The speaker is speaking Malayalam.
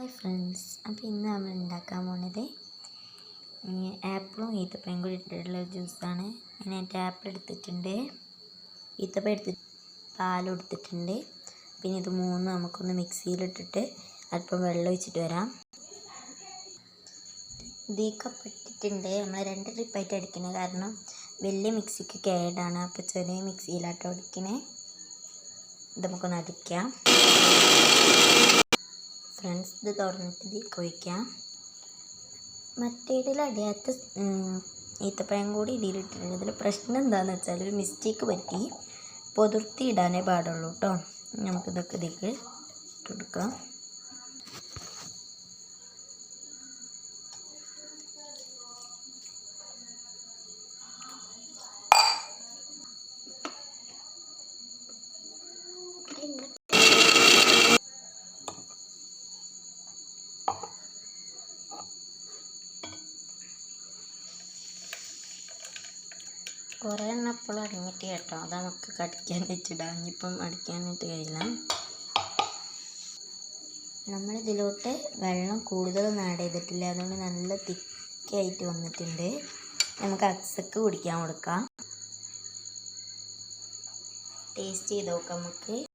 ഹായ് ഫ്രണ്ട്സ്, അപ്പോൾ ഇന്ന് നമ്മൾ ഉണ്ടാക്കാൻ പോകുന്നത് ആപ്പിളും ഈത്തപ്പഴം കൂടി ഇട്ടിട്ടുള്ള ജ്യൂസാണ്. അതിനായിട്ട് ആപ്പിൾ എടുത്തിട്ടുണ്ട്, ഈത്തപ്പഴം എടുത്തിട്ട് പാലും എടുത്തിട്ടുണ്ട്. പിന്നെ ഇത് മൂന്നും നമുക്കൊന്ന് മിക്സിയിലിട്ടിട്ട് അല്പം വെള്ളം ഒഴിച്ചിട്ട് വരാം. ഇട്ടിട്ടുണ്ട്. നമ്മൾ 2 ട്രിപ്പായിട്ട് അടിക്കുന്നത്, കാരണം വലിയ മിക്സിക്ക് കേടാണ്. അപ്പോൾ ചെറിയ മിക്സിയിലാട്ടോ അടിക്കണേ. ഇത് നമുക്കൊന്ന് അടിക്കാം. ഫ്രണ്ട്സ്, ഇത് തുറന്നിട്ട് ഇതിലേക്ക് ഒഴിക്കാം. മറ്റേതിൽ അടിയാത്ത ഈത്തപ്പഴം കൂടി ഇതിലിട്ടിട്ടുണ്ട്. ഇതിൽ പ്രശ്നം എന്താണെന്ന് വെച്ചാൽ ഒരു മിസ്റ്റേക്ക് പറ്റി, പൊതിർത്തി ഇടാനേ പാടുള്ളൂ കേട്ടോ. നമുക്കിതൊക്കെ ഇതിലേക്ക് ഇട്ടെടുക്കാം. കുറേ എണ്ണം എപ്പോഴും അടങ്ങിയിട്ട് കേട്ടോ, അത് നമുക്ക് കടിക്കാൻ വെച്ചിടാം. ഇനിയിപ്പം അടിക്കാനായിട്ട് കഴിയില്ല. നമ്മളിതിലോട്ട് വെള്ളം കൂടുതലൊന്നും ആഡ് ചെയ്തിട്ടില്ല, അതുകൊണ്ട് നല്ല തിക്കായിട്ട് വന്നിട്ടുണ്ട്. നമുക്ക് അക്സക്ക് കുടിക്കാൻ കൊടുക്കാം. ടേസ്റ്റ് ചെയ്ത് നോക്കാം നമുക്ക്.